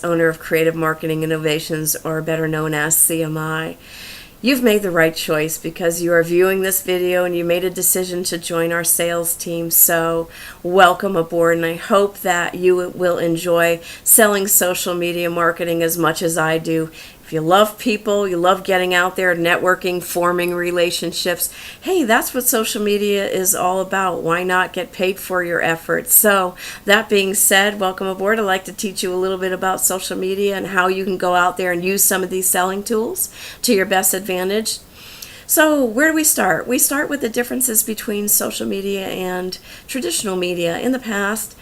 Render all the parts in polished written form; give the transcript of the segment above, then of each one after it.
owner of Creative Marketing Innovations, or better known as CMI. You've made the right choice because you are viewing this video and you made a decision to join our sales team. So welcome aboard, and I hope that you will enjoy selling social media marketing as much as I do. If you love people, you love getting out there, networking, forming relationships, hey, that's what social media is all about. Why not get paid for your efforts? So that being said, welcome aboard. I'd like to teach you a little bit about social media and how you can go out there and use some of these selling tools to your best advantage. So where do we start? We start with the differences between social media and traditional media. In the past,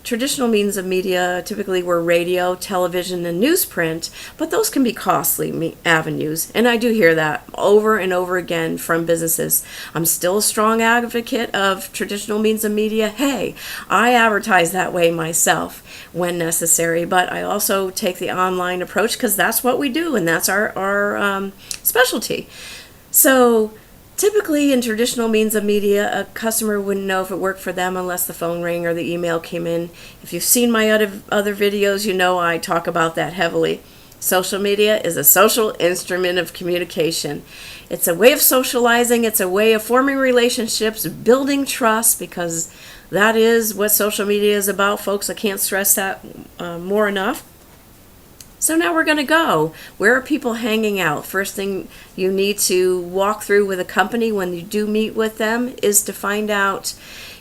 traditional means of media typically were radio, television, and newsprint, but those can be costly avenues, and I do hear that over and over again from businesses. I'm still a strong advocate of traditional means of media. Hey, I advertise that way myself when necessary, but I also take the online approach because that's what we do, and that's our specialty. So typically in traditional means of media, a customer wouldn't know if it worked for them unless the phone rang or the email came in. If you've seen my other videos, you know I talk about that heavily. Social media is a social instrument of communication. It's a way of socializing. It's a way of forming relationships, building trust, because that is what social media is about, folks. I can't stress that more enough. So now we're going to go. Where are people hanging out? First thing you need to walk through with a company when you do meet with them is to find out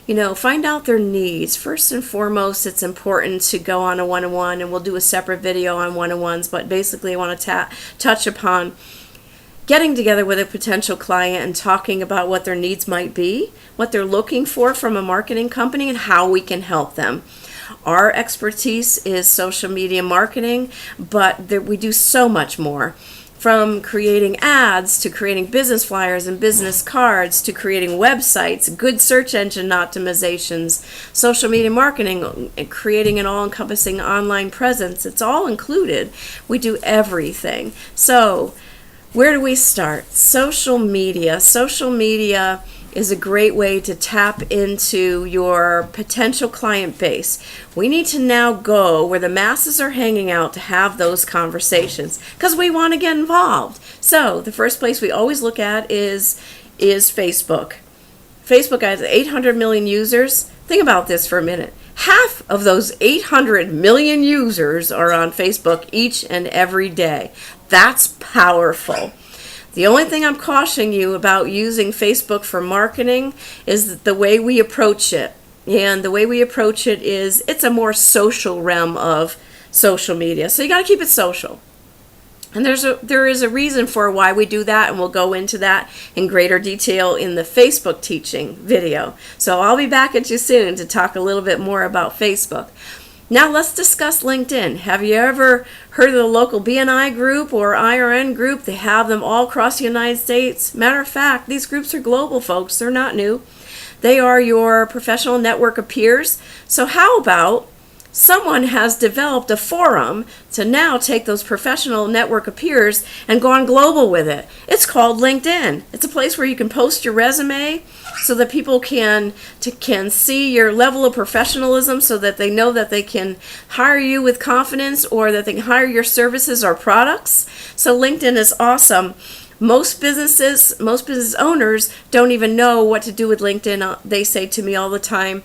their needs. First and foremost, it's important to go on a one-on-one, and we'll do a separate video on one-on-ones, but basically I want to touch upon getting together with a potential client and talking about what their needs might be, what they're looking for from a marketing company, and how we can help them. Our expertise is social media marketing, but we do so much more. From creating ads to creating business flyers and business cards to creating websites, good search engine optimizations, social media marketing, and creating an all-encompassing online presence. It's all included. We do everything. So where do we start? Social media. Social media is a great way to tap into your potential client base. We need to now go where the masses are hanging out to have those conversations because we want to get involved. So the first place we always look at is Facebook. Facebook has 800 million users. Think about this for a minute. Half of those 800 million users are on Facebook each and every day. That's powerful. The only thing I'm cautioning you about using Facebook for marketing is the way we approach it. And the way we approach it is it's a more social realm of social media. So you got to keep it social. And there is a reason for why we do that, and we'll go into that in greater detail in the Facebook teaching video. So I'll be back at you soon to talk a little bit more about Facebook. Now let's discuss LinkedIn. Have you ever heard of the local BNI group or IRN group? They have them all across the United States. Matter of fact, these groups are global, folks. They're not new. They are your professional network of peers. So how about someone has developed a forum to now take those professional network of peers and go on global with it? It's called LinkedIn. It's a place where you can post your resume so that people can see your level of professionalism, so that they know that they can hire you with confidence, or that they can hire your services or products. So LinkedIn is awesome. Most business owners don't even know what to do with LinkedIn. They say to me all the time,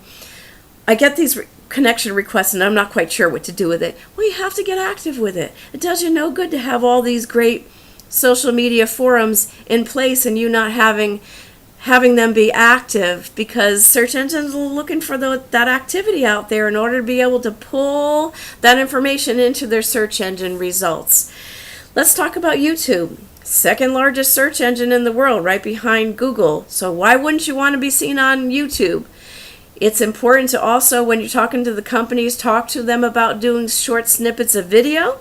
I get these connection requests and I'm not quite sure what to do with it. Well, you have to get active with it. It does you no good to have all these great social media forums in place and you not having them be active, because search engines are looking for that activity out there in order to be able to pull that information into their search engine results. Let's talk about YouTube. Second largest search engine in the world, right behind Google. So why wouldn't you want to be seen on YouTube? It's important to also, when you're talking to the companies, talk to them about doing short snippets of video.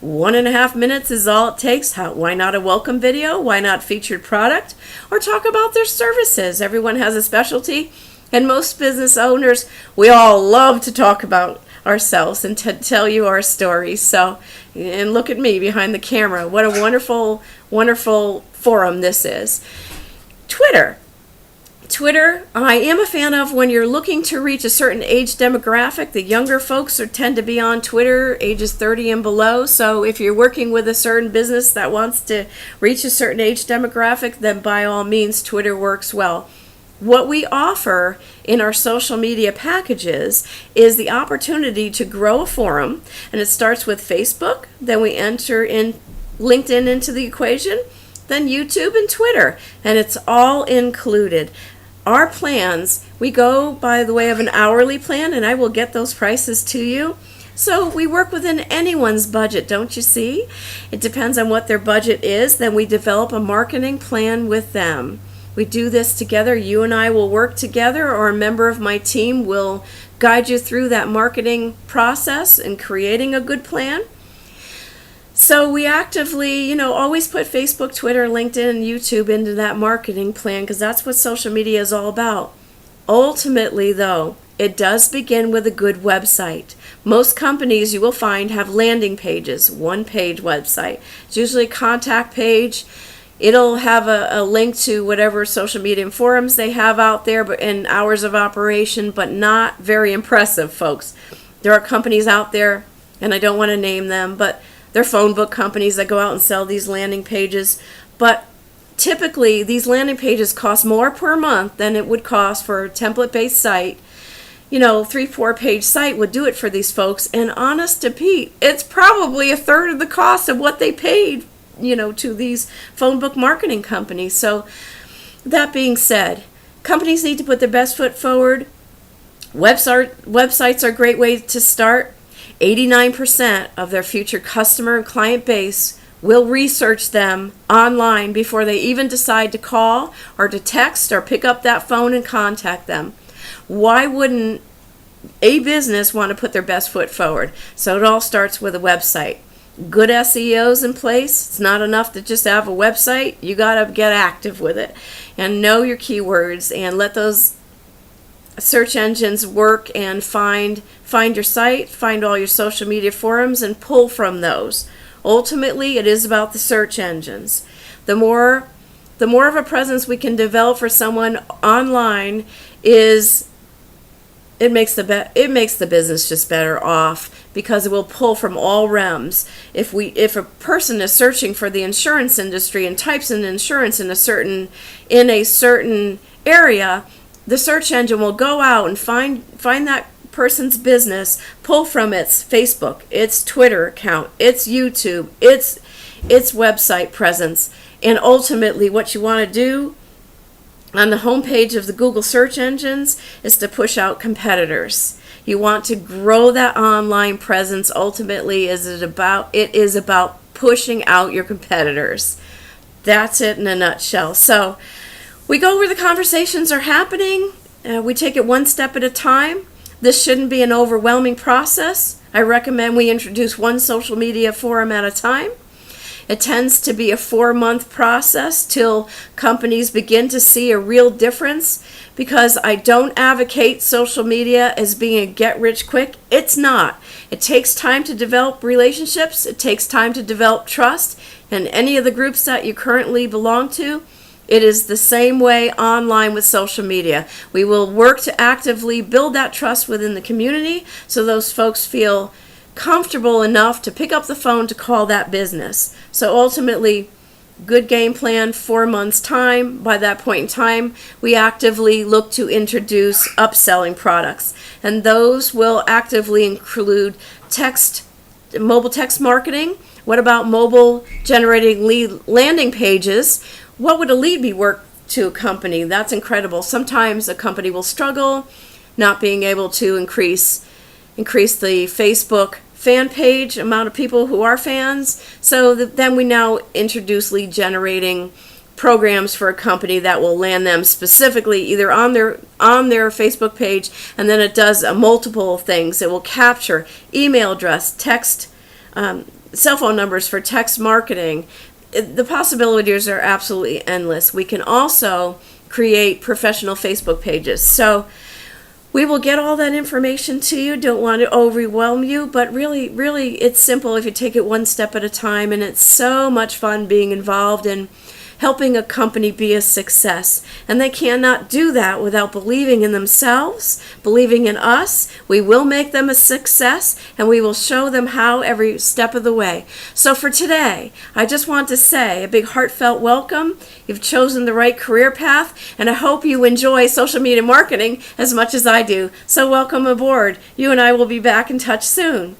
1.5 minutes is all it takes. Why not a welcome video? Why not featured product? Or talk about their services. Everyone has a specialty, and most business owners, we all love to talk about ourselves and to tell you our stories. So, and look at me behind the camera. What a wonderful, wonderful forum this is. Twitter. Twitter, I am a fan of when you're looking to reach a certain age demographic. The younger folks tend to be on Twitter, ages 30 and below. So if you're working with a certain business that wants to reach a certain age demographic, then by all means, Twitter works well. What we offer in our social media packages is the opportunity to grow a forum, and it starts with Facebook, then we enter in LinkedIn into the equation, then YouTube and Twitter, and it's all included. Our plans, we go by the way of an hourly plan, and I will get those prices to you. So we work within anyone's budget, don't you see? It depends on what their budget is. Then we develop a marketing plan with them. We do this together. You and I will work together, or a member of my team will guide you through that marketing process and creating a good plan. So we actively, always put Facebook, Twitter, LinkedIn, and YouTube into that marketing plan, because that's what social media is all about. Ultimately, though, it does begin with a good website. Most companies you will find have landing pages, one-page website. It's usually a contact page. It'll have a link to whatever social media and forums they have out there, but in hours of operation, but not very impressive, folks. There are companies out there, and I don't want to name them, but they're phone book companies that go out and sell these landing pages. But typically, these landing pages cost more per month than it would cost for a template-based site. 3-4 page site would do it for these folks. And honest to Pete, it's probably a third of the cost of what they paid, to these phone book marketing companies. So that being said, companies need to put their best foot forward. Websites are a great way to start. 89% of their future customer and client base will research them online before they even decide to call or to text or pick up that phone and contact them. Why wouldn't a business want to put their best foot forward? So it all starts with a website. Good SEOs in place. It's not enough to just have a website. You got to get active with it and know your keywords and let those search engines work and find your site, find all your social media forums, and pull from those. Ultimately, it is about the search engines. The more of a presence we can develop for someone online it makes the business just better off, because it will pull from all realms. If a person is searching for the insurance industry and types in insurance in a certain area, the search engine will go out and find that person's business, pull from its Facebook, its Twitter account, its YouTube, its website presence, and ultimately what you want to do on the homepage of the Google search engines is to push out competitors. You want to grow that online presence. Ultimately, it is about pushing out your competitors. That's it in a nutshell. So we go where the conversations are happening. We take it one step at a time. This shouldn't be an overwhelming process. I recommend we introduce one social media forum at a time. It tends to be a 4-month process till companies begin to see a real difference, because I don't advocate social media as being a get-rich-quick. It's not. It takes time to develop relationships. It takes time to develop trust. And any of the groups that you currently belong to, it is the same way online with social media. We will work to actively build that trust within the community so those folks feel comfortable enough to pick up the phone to call that business. So ultimately, good game plan, 4 months time. By that point in time, we actively look to introduce upselling products. And those will actively include mobile text marketing. What about mobile generating lead landing pages? What would a lead be worth to a company? That's incredible. Sometimes a company will struggle not being able to increase the Facebook fan page amount of people who are fans. So then we now introduce lead generating programs for a company that will land them specifically either on their Facebook page, and then it does multiple things. It will capture email address, text, cell phone numbers for text marketing. The possibilities are absolutely endless. We can also create professional Facebook pages. So we will get all that information to you. Don't want to overwhelm you, but really, it's simple if you take it one step at a time, and it's so much fun being involved in helping a company be a success. And they cannot do that without believing in themselves, believing in us. We will make them a success, and we will show them how every step of the way. So for today, I just want to say a big heartfelt welcome. You've chosen the right career path, and I hope you enjoy social media marketing as much as I do. So welcome aboard. You and I will be back in touch soon.